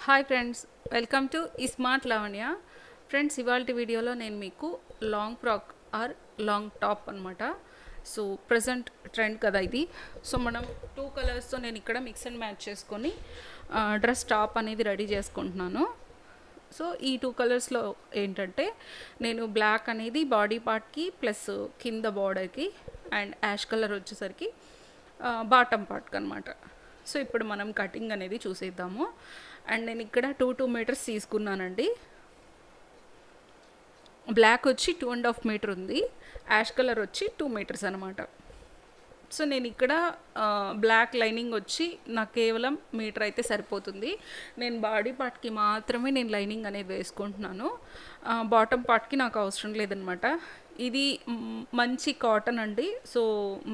Hi friends, welcome to smart Lavanya. Friends, ఇవాళ వీడియోలో నేను మీకు long frock are long top అనమాట. సో ప్రజెంట్ ట్రెండ్ కదా ఇది. సో మనం 2 కలర్స్తో నేను ఇక్కడ మిక్స్ అండ్ మ్యాచ్ చేసుకొని డ్రెస్ టాప్ అనేది రెడీ చేసుకుంటున్నాను. సో ఈ 2 కలర్స్లో ఏంటంటే నేను బ్లాక్ అనేది బాడీ పార్ట్కి ప్లస్ కింద బార్డర్కి అండ్ యాష్ కలర్ వచ్చేసరికి బాటమ్ పార్ట్కి అనమాట. సో ఇప్పుడు మనం కటింగ్ అనేది చూసేద్దాము. అండ్ నేను ఇక్కడ 2 మీటర్స్ తీసుకున్నానండి. బ్లాక్ వచ్చి 2.5 మీటర్ ఉంది, యాష్ కలర్ వచ్చి 2 మీటర్స్ అనమాట. సో నేను ఇక్కడ బ్లాక్ లైనింగ్ వచ్చి నాకు కేవలం మీటర్ అయితే సరిపోతుంది. నేను బాడీ పార్ట్కి మాత్రమే నేను లైనింగ్ అనేది వేసుకుంటున్నాను. బాటమ్ పార్ట్కి నాకు అవసరం లేదనమాట. ఇది మంచి కాటన్ అండి. సో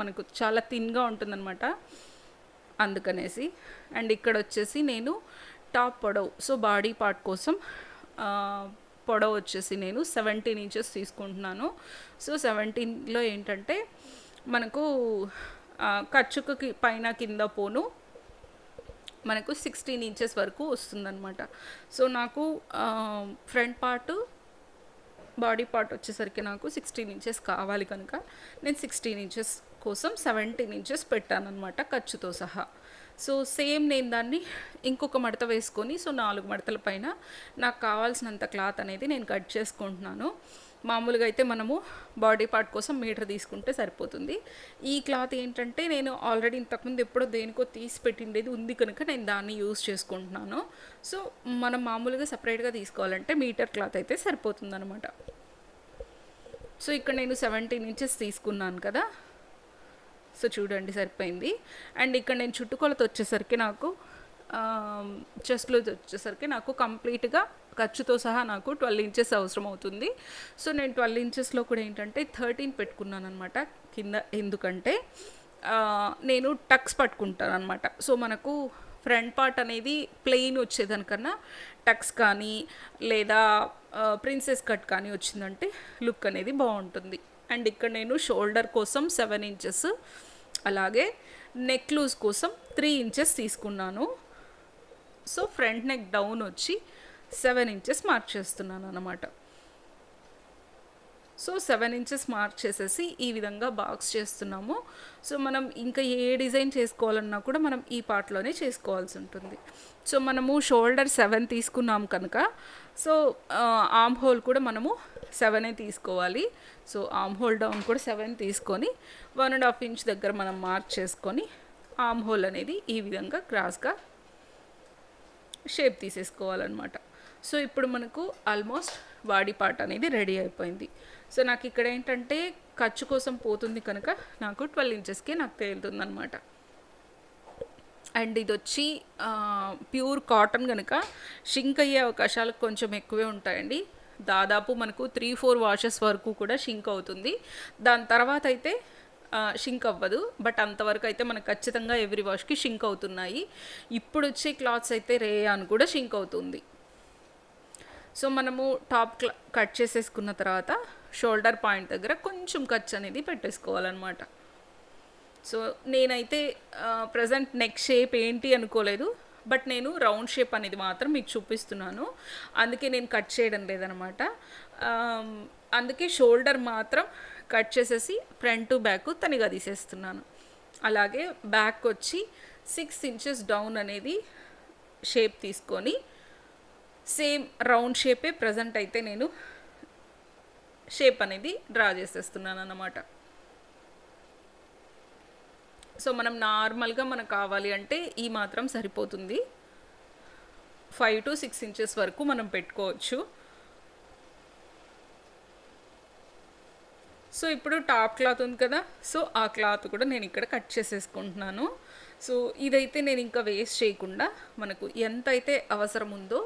మనకు చాలా థిన్గా ఉంటుందన్నమాట, అందుకనేసి. అండ్ ఇక్కడ వచ్చేసి నేను టాప్ పొడవు, సో బాడీ పార్ట్ కోసం పొడవు వచ్చేసి నేను 17 ఇంచెస్ తీసుకుంటున్నాను. సో 17లో ఏంటంటే మనకు ఖర్చుకి పైన కింద పోను మనకు 16 ఇంచెస్ వరకు వస్తుందన్నమాట. సో నాకు ఫ్రంట్ పార్ట్ బాడీ పార్ట్ వచ్చేసరికి నాకు 16 ఇంచెస్ కావాలి కనుక నేను 16 ఇంచెస్ కోసం 17 ఇంచెస్ పెట్టానన్నమాట ఖర్చుతో సహా. సో సేమ్ నేను దాన్ని ఇంకొక మడత వేసుకొని, సో 4 మడతల పైన నాకు కావాల్సినంత క్లాత్ అనేది నేను కట్ చేసుకుంటున్నాను. మామూలుగా అయితే మనము బాడీ పార్ట్ కోసం మీటర్ తీసుకుంటే సరిపోతుంది. ఈ క్లాత్ ఏంటంటే నేను ఆల్రెడీ ఇంతకుముందు ఎప్పుడో దేనికో తీసి పెట్టిండేది ఉంది కనుక నేను దాన్ని యూజ్ చేసుకుంటున్నాను. సో మనం మామూలుగా సపరేట్గా తీసుకోవాలంటే మీటర్ క్లాత్ అయితే సరిపోతుందన్నమాట. సో ఇక్కడ నేను 17 ఇంచెస్ తీసుకున్నాను కదా. సో చూడండి సరిపోయింది. అండ్ ఇక్కడ నేను చుట్టుకొలత వచ్చేసరికి నాకు చెస్ట్లో వచ్చేసరికి నాకు కంప్లీట్గా ఖర్చుతో సహా నాకు 12 ఇంచెస్ అవసరం అవుతుంది. సో నేను 12 ఇంచెస్లో కూడా ఏంటంటే 13 పెట్టుకున్నాను అనమాట కింద. ఎందుకంటే నేను టక్స్ పట్టుకుంటాను అనమాట. సో మనకు ఫ్రంట్ పార్ట్ అనేది ప్లెయిన్ వచ్చేదానికన్నా టక్స్ కానీ లేదా ప్రిన్సెస్ కట్ కానీ వచ్చిందంటే లుక్ అనేది బాగుంటుంది. అండ్ ఇక్కడ నేను షోల్డర్ కోసం 7 ఇంచెస్, అలాగే నెక్ లూజ్ కోసం 3 ఇంచెస్ తీసుకున్నాను. సో ఫ్రంట్ నెక్ డౌన్ వచ్చి 7 ఇంచెస్ మార్క్ చేస్తున్నాను అన్నమాట. సో 7 ఇంచెస్ మార్క్ చేసేసి ఈ విధంగా బాక్స్ చేస్తున్నాము. సో మనం ఇంకా ఏ డిజైన్ చేసుకోవాలన్నా కూడా మనం ఈ పార్ట్లోనే చేసుకోవాల్సి ఉంటుంది. సో మనము షోల్డర్ 7 తీసుకున్నాం కనుక సో ఆర్మ్ హోల్ కూడా మనము 7 తీసుకోవాలి. సో ఆర్మ్ హోల్ డౌన్ కూడా 7 తీసుకొని 1.5 ఇంచ్ దగ్గర మనం మార్క్ చేసుకొని ఆర్మ్ హోల్ అనేది ఈ విధంగా క్రాస్గా షేప్ తీసేసుకోవాలన్నమాట. సో ఇప్పుడు మనకు ఆల్మోస్ట్ బాడీ పార్ట్ అనేది రెడీ అయిపోయింది. సో నాకు ఇక్కడ ఏంటంటే ఖర్చు కోసం పోతుంది కనుక నాకు 12 ఇంచెస్కి నాకు తేలుతుంది అనమాట. అండ్ ఇది వచ్చి ప్యూర్ కాటన్ కనుక షింక్ అయ్యే అవకాశాలు కొంచెం ఎక్కువే ఉంటాయండి. దాదాపు మనకు 3-4 వాషెస్ వరకు కూడా షింక్ అవుతుంది. దాని తర్వాత అయితే షింక్ అవ్వదు, బట్ అంతవరకు అయితే మనకు ఖచ్చితంగా ఎవ్రీ వాష్కి షింక్ అవుతున్నాయి. ఇప్పుడు వచ్చే క్లాత్స్ అయితే రేయాన్ కూడా షింక్ అవుతుంది. సో మనము టాప్ కట్ చేసేసుకున్న తర్వాత షోల్డర్ పాయింట్ దగ్గర కొంచెం ఖర్చు అనేది పెట్టేసుకోవాలన్నమాట. సో నేనైతే ప్రజెంట్ నెక్ షేప్ ఏంటి అనుకోలేదు, బట్ నేను రౌండ్ షేప్ అనేది మాత్రం మీకు చూపిస్తున్నాను. అందుకే నేను కట్ చేయడం లేదనమాట. అందుకే షోల్డర్ మాత్రం కట్ చేసేసి ఫ్రంట్ టు బ్యాక్ తనిగా తీసేస్తున్నాను. అలాగే బ్యాక్ వచ్చి 6 ఇంచెస్ డౌన్ అనేది షేప్ తీసుకొని సేమ్ రౌండ్ షేపే ప్రజెంట్ అయితే నేను షేప్ అనేది డ్రా చేసేస్తున్నాను అన్నమాట. సో మనం నార్మల్గా మనకు కావాలి అంటే ఈ మాత్రం సరిపోతుంది. 5 to 6 ఇంచెస్ వరకు మనం పెట్టుకోవచ్చు. సో ఇప్పుడు టాప్ క్లాత్ ఉంది కదా, సో ఆ క్లాత్ కూడా నేను ఇక్కడ కట్ చేసేసుకుంటున్నాను. సో ఇదైతే నేను ఇంకా వేస్ట్ చేయకుండా మనకు ఎంత అయితే అవసరం ఉందో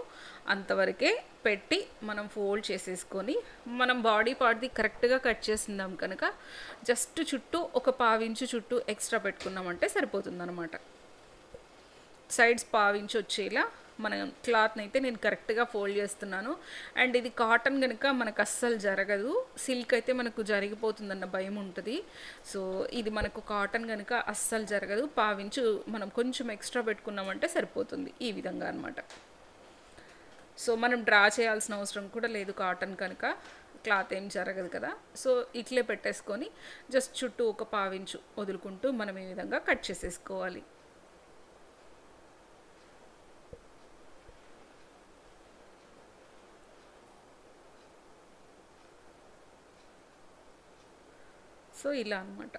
అంతవరకే పెట్టి మనం ఫోల్డ్ చేసేసుకొని మనం బాడీ పార్ట్ది కరెక్ట్గా కట్ చేసిందాం కనుక జస్ట్ చుట్టూ ఒక 1/2 ఇంచు చుట్టూ ఎక్స్ట్రా పెట్టుకున్నామంటే సరిపోతుందన్నమాట. సైడ్స్ 1/2 ఇంచు వచ్చేలా మన క్లాత్ని అయితే నేను కరెక్ట్గా ఫోల్డ్ చేస్తున్నాను. అండ్ ఇది కాటన్ కనుక మనకు అస్సలు జరగదు, సిల్క్ అయితే మనకు జరిగిపోతుందన్న భయం ఉంటుంది. సో ఇది మనకు కాటన్ కనుక అస్సలు జరగదు. 1/2 ఇంచు మనం కొంచెం ఎక్స్ట్రా పెట్టుకున్నామంటే సరిపోతుంది ఈ విధంగా అనమాట. సో మనం డ్రా చేయాల్సిన అవసరం కూడా లేదు కాటన్ కనుక, క్లాత్ ఏం జరగదు కదా. సో ఇట్లే పెట్టేసుకొని జస్ట్ చుట్టూ ఒక పావించు వదులుకుంటూ మనం ఈ విధంగా కట్ చేసేసుకోవాలి. సో ఇలా అనమాట.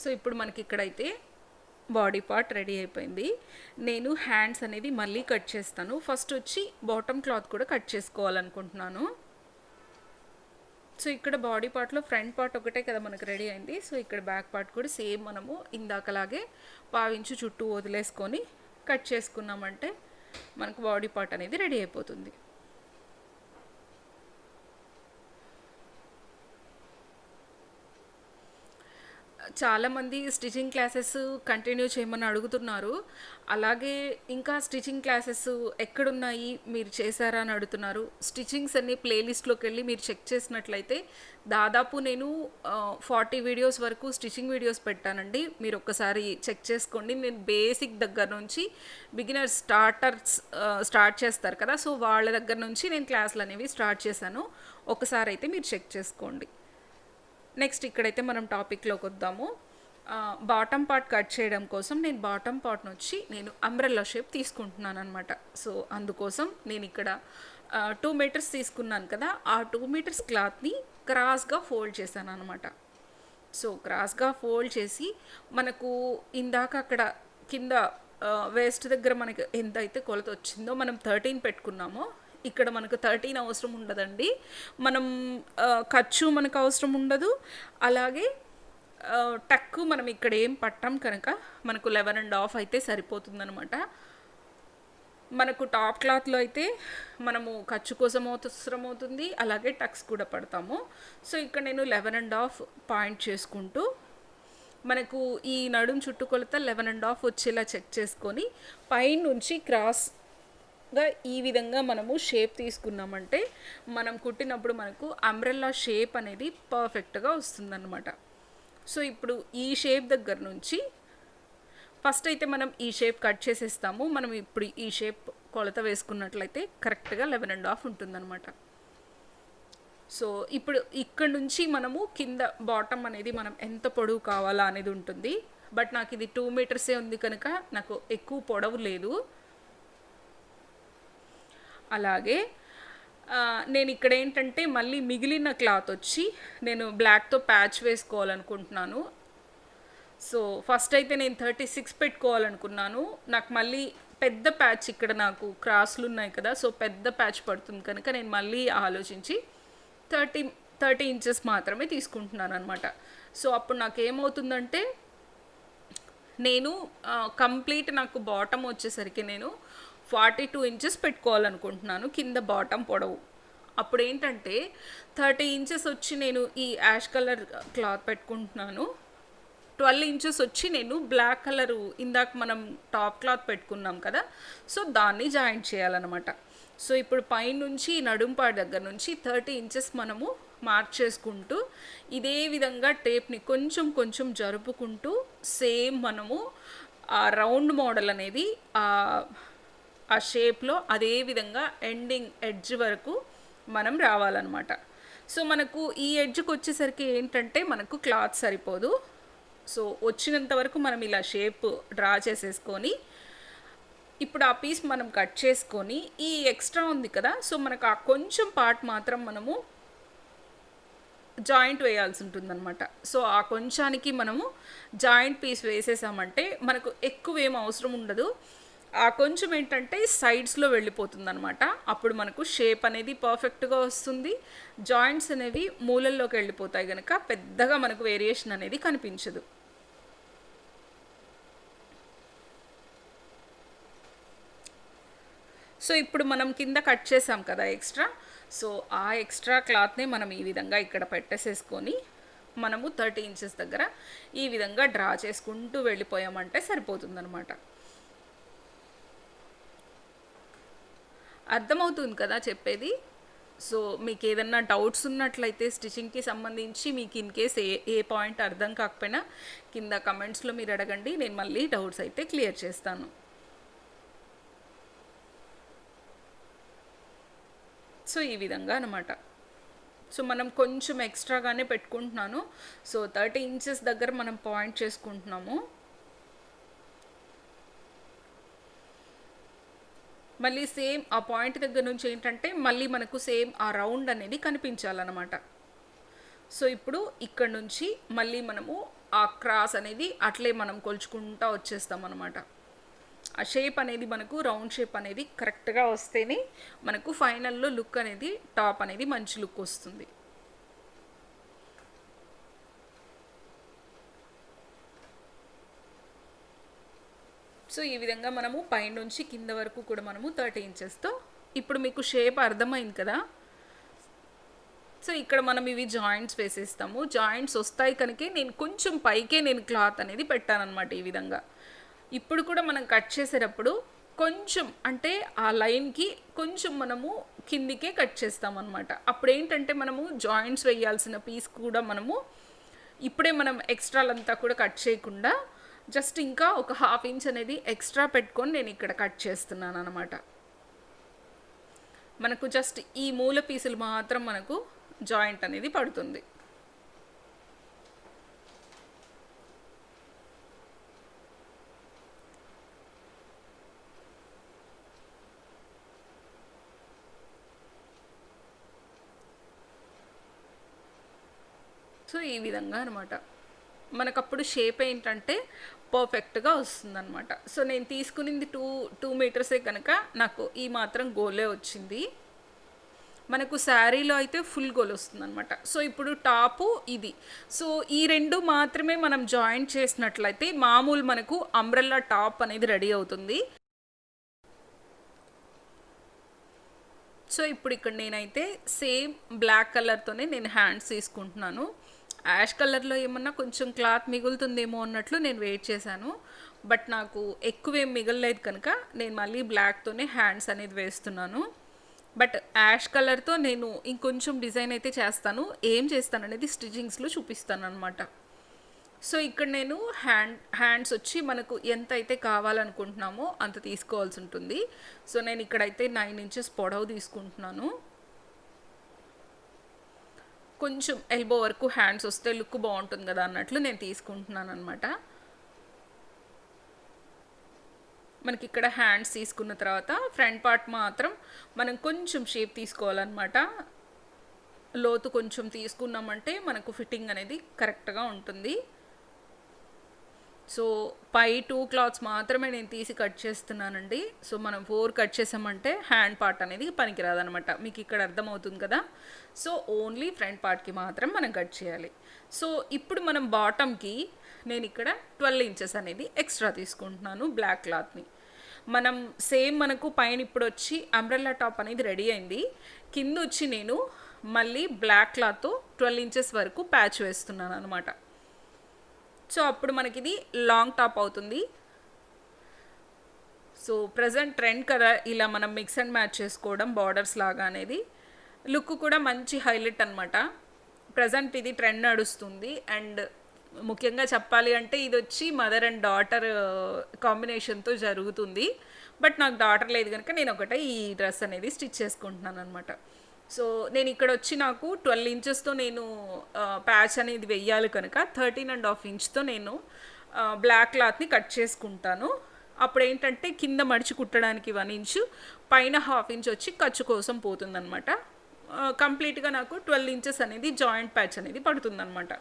సో ఇప్పుడు మనకి ఇక్కడైతే బాడీ పార్ట్ రెడీ అయిపోయింది. నేను హ్యాండ్స్ అనేది మళ్ళీ కట్ చేస్తాను. ఫస్ట్ వచ్చి బాటమ్ క్లాత్ కూడా కట్ చేసుకోవాలనుకుంటున్నాను. సో ఇక్కడ బాడీ పార్ట్లో ఫ్రంట్ పార్ట్ ఒకటే కదా మనకు రెడీ అయింది. సో ఇక్కడ బ్యాక్ పార్ట్ కూడా సేమ్ మనము ఇందాకలాగే పావించు చుట్టూ వదిలేసుకొని కట్ చేసుకున్నామంటే మనకు బాడీ పార్ట్ అనేది రెడీ అయిపోతుంది. చాలామంది స్టిచింగ్ క్లాసెస్ కంటిన్యూ చేయమని అడుగుతున్నారు. అలాగే ఇంకా స్టిచింగ్ క్లాసెస్ ఎక్కడున్నాయి, మీరు చేశారా అని అడుగుతున్నారు. స్టిచింగ్స్ అన్ని ప్లేలిస్ట్లోకి వెళ్ళి మీరు చెక్ చేసినట్లయితే దాదాపు నేను 40 వీడియోస్ వరకు స్టిచింగ్ వీడియోస్ పెట్టానండి. మీరు ఒక్కసారి చెక్ చేసుకోండి. నేను బేసిక్ దగ్గర నుంచి బిగినర్స్ స్టార్ట్ చేస్తారు కదా, సో వాళ్ళ దగ్గర నుంచి నేను క్లాసులు అనేవి స్టార్ట్ చేశాను. ఒకసారి అయితే మీరు చెక్ చేసుకోండి. నెక్స్ట్ ఇక్కడైతే మనం టాపిక్లోకి వద్దాము. బాటమ్ పార్ట్ కట్ చేయడం కోసం నేను బాటమ్ పార్ట్ని వచ్చి నేను అంబ్రెల్లా షేప్ తీసుకుంటున్నాను అనమాట. సో అందుకోసం నేను ఇక్కడ 2 మీటర్స్ తీసుకున్నాను కదా, ఆ 2 మీటర్స్ క్లాత్ని క్రాస్గా ఫోల్డ్ చేశాను అనమాట. సో క్రాస్గా ఫోల్డ్ చేసి మనకు ఇందాక అక్కడ కింద వేస్ట్ దగ్గర మనకి ఎంత అయితే కొలత వచ్చిందో మనం 13 పెట్టుకున్నామో, ఇక్కడ మనకు 13 అవసరం ఉండదండి. మనం ఖర్చు మనకు అవసరం ఉండదు. అలాగే టక్కు మనం ఇక్కడ ఏం పట్టాం కనుక మనకు 11.5 అయితే సరిపోతుందనమాట. మనకు టాప్ క్లాత్లో అయితే మనము ఖర్చు కోసం అవసరం అవుతుంది, అలాగే టక్స్ కూడా పడతాము. సో ఇక్కడ నేను 11.5 పాయింట్ చేసుకుంటూ మనకు ఈ నడుం చుట్టుకొలత 11.5 వచ్చేలా చెక్ చేసుకొని పైనుంచి క్రాస్గా ఈ విధంగా మనము షేప్ తీసుకున్నామంటే మనం కుట్టినప్పుడు మనకు అంబ్రెల్లా షేప్ అనేది పర్ఫెక్ట్గా వస్తుందన్నమాట. సో ఇప్పుడు ఈ షేప్ దగ్గర నుంచి ఫస్ట్ అయితే మనం ఈ షేప్ కట్ చేసేస్తాము. మనం ఇప్పుడు ఈ షేప్ కొలత వేసుకున్నట్లయితే కరెక్ట్గా 11.5 ఉంటుందన్నమాట. సో ఇప్పుడు ఇక్కడ నుంచి మనము కింద బాటమ్ అనేది మనం ఎంత పొడవు కావాలా అనేది ఉంటుంది. బట్ నాకు ఇది 2 మీటర్సే ఉంది కనుక నాకు ఎక్కువ పొడవు లేదు. అలాగే నేను ఇక్కడ ఏంటంటే మళ్ళీ మిగిలిన క్లాత్ వచ్చి నేను బ్లాక్తో ప్యాచ్ వేసుకోవాలనుకుంటున్నాను. సో ఫస్ట్ అయితే నేను 36 పెట్టుకోవాలనుకున్నాను. నాకు మళ్ళీ పెద్ద ప్యాచ్ ఇక్కడ నాకు క్రాస్లు ఉన్నాయి కదా, సో పెద్ద ప్యాచ్ పడుతుంది కనుక నేను మళ్ళీ ఆలోచించి 30 ఇంచెస్ మాత్రమే తీసుకుంటున్నాను అనమాట. సో అప్పుడు నాకు ఏమవుతుందంటే నేను కంప్లీట్ నాకు బాటమ్ వచ్చేసరికి నేను 42 ఇంచెస్ పెట్టుకోవాలనుకుంటున్నాను కింద బాటమ్ పొడవు. అప్పుడు ఏంటంటే 30 ఇంచెస్ వచ్చి నేను ఈ యాష్ కలర్ క్లాత్ పెట్టుకుంటున్నాను. 12 ఇంచెస్ వచ్చి నేను బ్లాక్ కలరు ఇందాక మనం టాప్ క్లాత్ పెట్టుకున్నాం కదా, సో దాన్ని జాయింట్ చేయాలన్నమాట. సో ఇప్పుడు పైనుంచి నడుంపాడు దగ్గర నుంచి 30 ఇంచెస్ మనము మార్క్ చేసుకుంటూ ఇదే విధంగా టేప్ని కొంచెం కొంచెం జరుపుకుంటూ సేమ్ మనము ఆ రౌండ్ మోడల్ అనేది ఆ షేప్లో అదే విధంగా ఎండింగ్ ఎడ్జ్ వరకు మనం రావాలన్నమాట. సో మనకు ఈ ఎడ్జ్కి వచ్చేసరికి ఏంటంటే మనకు క్లాత్ సరిపోదు. సో వచ్చినంత వరకు మనం ఇలా షేప్ డ్రా చేసేసుకొని ఇప్పుడు ఆ పీస్ మనం కట్ చేసుకొని ఈ ఎక్స్ట్రా ఉంది కదా, సో మనకు ఆ కొంచెం పార్ట్ మాత్రం మనము జాయింట్ వేయాల్సి ఉంటుందన్నమాట. సో ఆ కొంచానికి మనము జాయింట్ పీస్ వేసేసామంటే మనకు ఎక్కువ ఏం అవసరం ఉండదు. ఆ కొంచెం ఏంటంటే సైడ్స్లో వెళ్ళిపోతుంది అనమాట. అప్పుడు మనకు షేప్ అనేది పర్ఫెక్ట్గా వస్తుంది. జాయింట్స్ అనేవి మూలల్లోకి వెళ్ళిపోతాయి కనుక పెద్దగా మనకు వేరియేషన్ అనేది కనిపించదు. సో ఇప్పుడు మనం కింద కట్ చేసాం కదా ఎక్స్ట్రా, సో ఆ ఎక్స్ట్రా క్లాత్ని మనం ఈ విధంగా ఇక్కడ పెట్టేసేసుకొని మనము 30 ఇంచెస్ దగ్గర ఈ విధంగా డ్రా చేసుకుంటూ వెళ్ళిపోయామంటే సరిపోతుందన్నమాట. అర్థమవుతుంది కదా చెప్పేది. సో మీకు ఏదన్నా డౌట్స్ ఉన్నట్లయితే స్టిచ్చింగ్కి సంబంధించి మీకు ఇన్ కేస్ ఏ పాయింట్ అర్థం కాకపోయినా కింద కమెంట్స్లో మీరు అడగండి, నేను మళ్ళీ డౌట్స్ అయితే క్లియర్ చేస్తాను. సో ఈ విధంగా అనమాట. సో మనం కొంచెం ఎక్స్ట్రాగానే పెట్టుకుంటున్నాను. సో 30 ఇంచెస్ దగ్గర మనం పాయింట్ చేసుకుంటున్నాము. మళ్ళీ సేమ్ ఆ పాయింట్ దగ్గర నుంచి ఏంటంటే మళ్ళీ మనకు సేమ్ ఆ రౌండ్ అనేది కనిపించాలన్నమాట. సో ఇప్పుడు ఇక్కడ నుంచి మళ్ళీ మనము ఆ క్రాస్ అనేది అట్లే మనం కొలుచుకుంటూ వచ్చేస్తాం అనమాట. ఆ షేప్ అనేది మనకు రౌండ్ షేప్ అనేది కరెక్ట్గా వస్తేనే మనకు ఫైనల్లో లుక్ అనేది టాప్ అనేది మంచి లుక్ వస్తుంది. సో ఈ విధంగా మనము పైనుంచి కింద వరకు కూడా మనము 30 ఇంచెస్తో ఇప్పుడు మీకు షేప్ అర్థమైంది కదా. సో ఇక్కడ మనం ఇవి జాయింట్స్ వేసేస్తాము. జాయింట్స్ వస్తాయి కనుకే నేను కొంచెం పైకే నేను క్లాత్ అనేది పెట్టానన్నమాట ఈ విధంగా. ఇప్పుడు కూడా మనం కట్ చేసేటప్పుడు కొంచెం అంటే ఆ లైన్కి కొంచెం మనము కిందికే కట్ చేస్తామన్నమాట. అప్పుడు ఏంటంటే మనము జాయింట్స్ వేయాల్సిన పీస్ కూడా మనము ఇప్పుడే మనం ఎక్స్ట్రాలంతా కూడా కట్ చేయకుండా జస్ట్ ఇంకా ఒక 1/2 ఇంచ్ అనేది ఎక్స్ట్రా పెట్టుకొని నేను ఇక్కడ కట్ చేస్తున్నాను అనమాట. మనకు జస్ట్ ఈ మూల పీసులు మాత్రం మనకు జాయింట్ అనేది పడుతుంది. సో ఈ విధంగా అనమాట మనకప్పుడు షేప్ ఏంటంటే పర్ఫెక్ట్గా వస్తుందన్నమాట. సో నేను తీసుకునింది 2 మీటర్సే కనుక నాకు ఈ మాత్రం గోలే వచ్చింది. మనకు శారీలో అయితే ఫుల్ గోల్ వస్తుందన్నమాట. సో ఇప్పుడు టాపు ఇది. సో ఈ రెండు మాత్రమే మనం జాయింట్ చేసినట్లయితే మామూలు మనకు అంబ్రెల్లా టాప్ అనేది రెడీ అవుతుంది. సో ఇప్పుడు ఇక్కడ నేనైతే సేమ్ బ్లాక్ కలర్తోనే నేను హ్యాండ్స్ తీసుకుంటున్నాను. యాష్ కలర్లో ఏమన్నా కొంచెం క్లాత్ మిగులుతుందేమో అన్నట్లు నేను వెయిట్ చేశాను. బట్ నాకు ఎక్కువేం మిగలలేదు కనుక నేను మళ్ళీ బ్లాక్తోనే హ్యాండ్స్ అనేది వేస్తున్నాను. బట్ యాష్ కలర్తో నేను ఇంకొంచెం డిజైన్ అయితే చేస్తాను. ఏం చేస్తాను అనేది స్టిచ్చింగ్స్లో చూపిస్తాను అనమాట. సో ఇక్కడ నేను హ్యాండ్స్ వచ్చి మనకు ఎంత అయితే కావాలనుకుంటున్నామో అంత తీసుకోవాల్సి ఉంటుంది. సో నేను ఇక్కడైతే 9 ఇంచెస్ పొడవు తీసుకుంటున్నాను. కొంచెం ఎల్బో వరకు హ్యాండ్స్ వస్తే లుక్ బాగుంటుంది కదా అన్నట్లు నేను తీసుకుంటున్నాను అనమాట. మనకి ఇక్కడ హ్యాండ్స్ తీసుకున్న తర్వాత ఫ్రంట్ పార్ట్ మాత్రం మనం కొంచెం షేప్ తీసుకోవాలన్నమాట. లోతు కొంచెం తీసుకున్నామంటే మనకు ఫిట్టింగ్ అనేది కరెక్ట్గా ఉంటుంది. సో పై 2 క్లాత్స్ మాత్రమే నేను తీసి కట్ చేస్తున్నానండి. సో మనం 4 కట్ చేసామంటే హ్యాండ్ పార్ట్ అనేది పనికిరాదనమాట. మీకు ఇక్కడ అర్థమవుతుంది కదా. సో ఓన్లీ ఫ్రంట్ పార్ట్కి మాత్రం మనం కట్ చేయాలి. సో ఇప్పుడు మనం బాటమ్కి నేను ఇక్కడ 12 ఇంచెస్ అనేది ఎక్స్ట్రా తీసుకుంటున్నాను బ్లాక్ క్లాత్ని. మనం సేమ్ మనకు పైన ఇప్పుడు వచ్చి అంబ్రెల్లా టాప్ అనేది రెడీ అయింది. కింద వచ్చి నేను మళ్ళీ బ్లాక్ క్లాత్తో 12 ఇంచెస్ వరకు ప్యాచ్ వేస్తున్నాను అనమాట. సో అప్పుడు మనకి ఇది లాంగ్ టాప్ అవుతుంది. సో ప్రజెంట్ ట్రెండ్ కదా ఇలా మనం మిక్స్ అండ్ మ్యాచ్ చేసుకోవడం బార్డర్స్ లాగా అనేది లుక్ కూడా మంచి హైలైట్ అనమాట. ప్రజెంట్ ఇది ట్రెండ్ నడుస్తుంది. అండ్ ముఖ్యంగా చెప్పాలి అంటే ఇది వచ్చి మదర్ అండ్ డాటర్ కాంబినేషన్తో జరుగుతుంది. బట్ నాకు డాటర్ లేదు కనుక నేను ఒకటే ఈ డ్రెస్ అనేది స్టిచ్ చేసుకుంటున్నాను అనమాట. సో నేను ఇక్కడ వచ్చి నాకు 12 ఇంచెస్తో నేను ప్యాచ్ అనేది వెయ్యాలి కనుక 13.5 ఇంచ్తో నేను బ్లాక్ క్లాత్ని కట్ చేసుకుంటాను. అప్పుడు ఏంటంటే కింద మడిచి కుట్టడానికి 1 ఇంచు, పైన 1/2 ఇంచ్ వచ్చి ఖర్చు కోసం పోతుందన్నమాట. కంప్లీట్గా నాకు 12 ఇంచెస్ అనేది జాయింట్ ప్యాచ్ అనేది పడుతుందన్నమాట.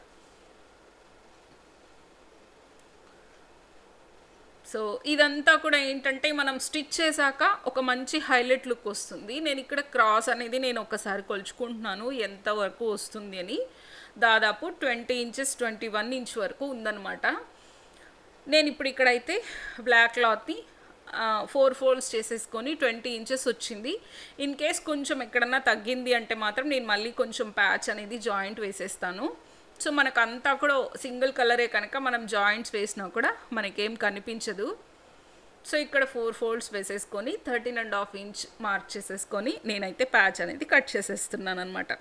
సో ఇదంతా కూడా ఏంటంటే మనం స్టిచ్ చేశాక ఒక మంచి హైలైట్ లుక్ వస్తుంది. నేను ఇక్కడ క్రాస్ అనేది నేను ఒకసారి కొలుచుకుంటున్నాను ఎంతవరకు వస్తుంది అని. దాదాపు 20 ఇంచెస్ 21 ఇంచ్ వరకు ఉందన్నమాట. నేను ఇప్పుడు ఇక్కడైతే బ్లాక్ క్లాత్ని 4 ఫోల్డ్స్ చేసేసుకొని 20 ఇంచెస్ వచ్చింది. ఇన్ కేస్ కొంచెం ఎక్కడన్నా తగ్గింది అంటే మాత్రం నేను మళ్ళీ కొంచెం ప్యాచ్ అనేది జాయింట్ వేసేస్తాను. సో మనకు అంతా కూడా సింగిల్ కలరే కనుక మనం జాయింట్స్ వేసినా కూడా మనకేం కనిపించదు. సో ఇక్కడ 4 ఫోల్డ్స్ వేసేసుకొని 13.5 ఇంచ్ మార్క్ చేసేసుకొని నేనైతే ప్యాచ్ అనేది కట్ చేసేస్తున్నాను అనమాట.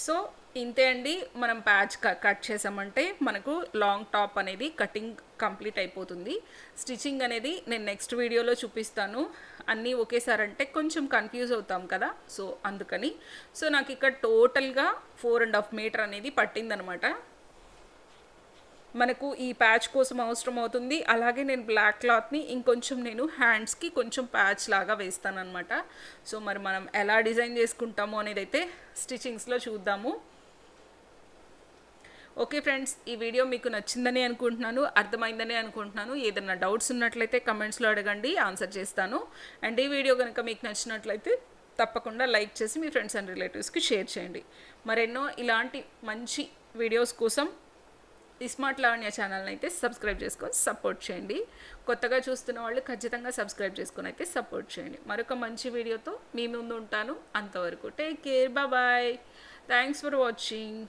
సో ఇంతే అండి, మనం ప్యాచ్ కట్ చేసామంటే మనకు లాంగ్ టాప్ అనేది కటింగ్ కంప్లీట్ అయిపోతుంది. స్టిచ్చింగ్ అనేది నేను నెక్స్ట్ వీడియోలో చూపిస్తాను. అన్నీ ఒకేసారి అంటే కొంచెం కన్ఫ్యూజ్ అవుతాం కదా, సో అందుకని. సో నాకు ఇక్కడ టోటల్గా 4.5 మీటర్ అనేది పట్టిందనమాట. మనకు ఈ ప్యాచ్ కోసం అవసరం అవుతుంది. అలాగే నేను బ్లాక్ క్లాత్ని ఇంకొంచెం నేను హ్యాండ్స్కి కొంచెం ప్యాచ్ లాగా వేస్తానన్నమాట. సో మరి మనం ఎలా డిజైన్ చేసుకుంటాము అనేది అయితే స్టిచ్చింగ్స్లో చూద్దాము. ఓకే ఫ్రెండ్స్, ఈ వీడియో మీకు నచ్చిందని అనుకుంటున్నాను, అర్థమైందని అనుకుంటున్నాను. ఏదైనా డౌట్స్ ఉన్నట్లయితే కమెంట్స్లో అడగండి, ఆన్సర్ చేస్తాను. అండ్ ఈ వీడియో కనుక మీకు నచ్చినట్లయితే తప్పకుండా లైక్ చేసి మీ ఫ్రెండ్స్ అండ్ రిలేటివ్స్కి షేర్ చేయండి. మరెన్నో ఇలాంటి మంచి వీడియోస్ కోసం ఈ స్మార్ట్ లావణ్య ఛానల్ని అయితే సబ్స్క్రైబ్ చేసుకొని సపోర్ట్ చేయండి. కొత్తగా చూస్తున్న వాళ్ళు ఖచ్చితంగా సబ్స్క్రైబ్ చేసుకొని అయితే సపోర్ట్ చేయండి. మరొక మంచి వీడియోతో మీ ముందు ఉంటాను. అంతవరకు take care, bye. Thanks for watching.